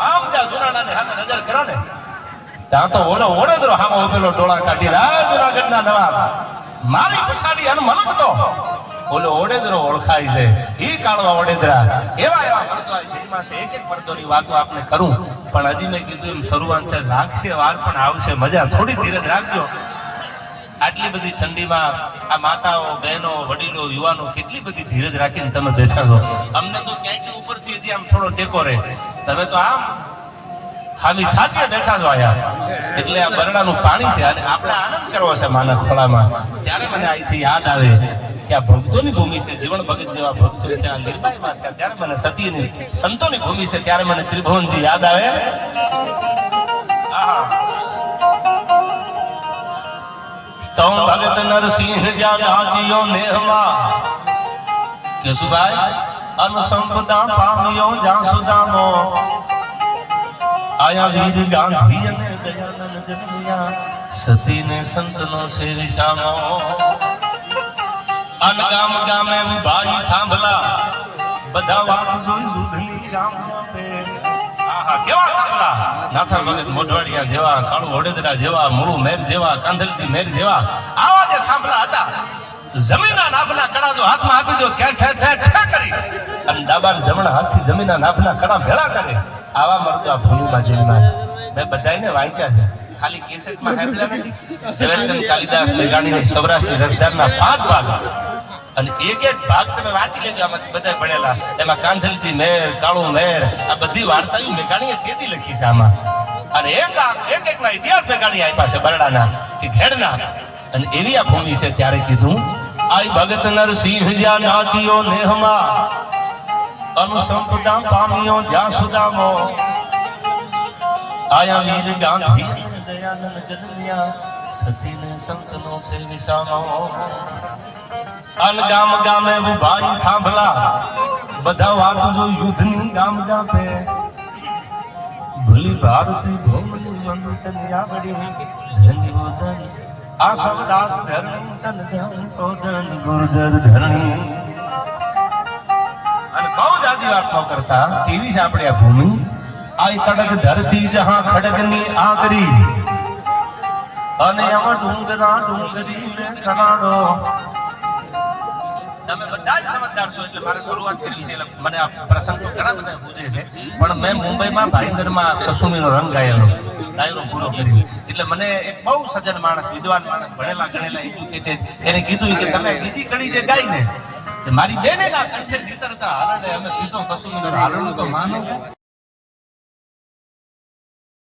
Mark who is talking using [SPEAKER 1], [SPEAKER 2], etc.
[SPEAKER 1] આમ જ્યાં જુનાણાને સામે નજર કરો ને ત્યાં તો ઓળેદરો હામો ઉભેલો ડોળા કાઢીને આ જુનાગઢના નવાબ મારી પછાડી અનમલકતો ઓલો ઓડેદરો ઓળખાય છે ઈ કાળવા ઓડેદરા એવા પડદો ફિલ્મમાં છે. એક એક પડદોની વાતો આપને કરું પણ હજી મેં કીધું એમ શરૂઆત છે લાગશે વાર પણ આવશે મજા થોડી ધીરજ રાખજો. આટલી બધી ઠંડીમાં આ માતાઓ બહેનો વડીલો યુવાનો કેટલી બધી ધીરજ રાખીને તમે બેઠા છો. અમને તો ક્યાંક ઉપરથી હજી આમ થોડો ટેકો રહે, તમે તો આમ હામી સાથે બેઠા છો આયા. એટલે આ બરડાનું પાણી છે અને આપણે આનંદ કરવો છે માના ખોળામાં. ત્યારે મને અહીંથી યાદ આવે કે આ ભક્તોની ભૂમિ છે, જીવન ભગત જેવા ભક્તો છે આ નિર્ભયમાં થયા. ત્યારે મને સતીની સંતોની ભૂમિ છે, ત્યારે મને ત્રિભુવનજી યાદ આવે. તો ભગત નરસિંહ જા નાચિયો નેહમાં કેશુભાઈ અનુસંપદા પામ્યો જ્યાં સુદામો આયા વીર ગાંધી અને દયાનંદ જન્મ્યા સતીને સંતનો છે વિસામો. અન ગામ ગામે ભાઈ થાંભલા બધા વાટ જોઈ દૂધની ગામ જાપે. આહા કેવા થાંભલા નાથા ભગત મોઢવાડિયા જેવા, કાળુ વડોદરા જેવા, મૂળુ મેર જેવા, કાંધલજી મેર જેવા આવા જે થાંભલા હતા. જમીનના નાભના કડા જો હાથમાં આપી દો ઠેર ઠેર ઠેર ઠેર કરી અને ડાબા જમણા હાથથી જમીનના નાભના કડા ભેળા કરે. આવા મરદો આ ભૂમિમાં જન્મ્યા. મેં બધાને વાંચ્યા છે, ખાલી કેસેટમાં સાંભળ્યા નથી. ઝવેરચંદ કાલિદાસ મેઘાણીની સૌરાષ્ટ્રની રસધારના 5 ભાગ અને એક એક ભાગ તમે વાંચી લેજો. આમાંથી બધા ભણેલા એમાં કાંધલજી મેર, કાળુ મેર આ બધી વાર્તાઓ મેઘાણીએ તેથી લખી છે આમાં. અને એક એકના ઇતિહાસ મેઘાણી આપ્યા છે બરડાના કે ઘેડના. અને એવી આ ભૂમિ છે. ત્યારે કીધું આઈ ભગત નરસિંહ જ્યાં નાચિયો નેહમાં અનુસંપદા પામ્યો જ્યાં સુદામો આયા વીર ગાંધી દયાનંદ જન્મ્યા સતીને સંતનો છે વિસામો. અન ગામ ગામે ભાઈ થાંભલા બધા વાટ જો યુદ્ધની ગામ જાપે ભલી ભારતી ભોમની મંતની આવડી ધન્યવદન આ સવદાસ ધરણી તન ધન કોદન ગુર્જર ધરણી. અને બહુ જાજી વાત ન કરતા તેવી છે આપણે આ ભૂમિ. આઈ તડક ધરતી જહાં ખડગની આકરી અને આમાં ડુંગરા ડુંગરી ને કનાડો. તમે બધા જ સમજદાર છો એટલે મારે શરૂઆત કરવી છે. એટલે મને આ પ્રસંગ ઘણા બધા પૂછે છે પણ મેં મુંબઈમાં ભાઈંદરમાં કસુમીનો રંગ ગાયેલો ડાયરો પૂરો કર્યો. એટલે મને એક બહુ સજ્જન માણસ, વિદ્વાન માણસ, ભણેલા ગણેલા એજ્યુકેટેડ એને કીધું કે તમે બીજી કડી જે ગાઈ ને મારી બેને ના કંઠે ગીતર હતા હાલડે અમે કીધો કસુમીનો હાલડું તો માનો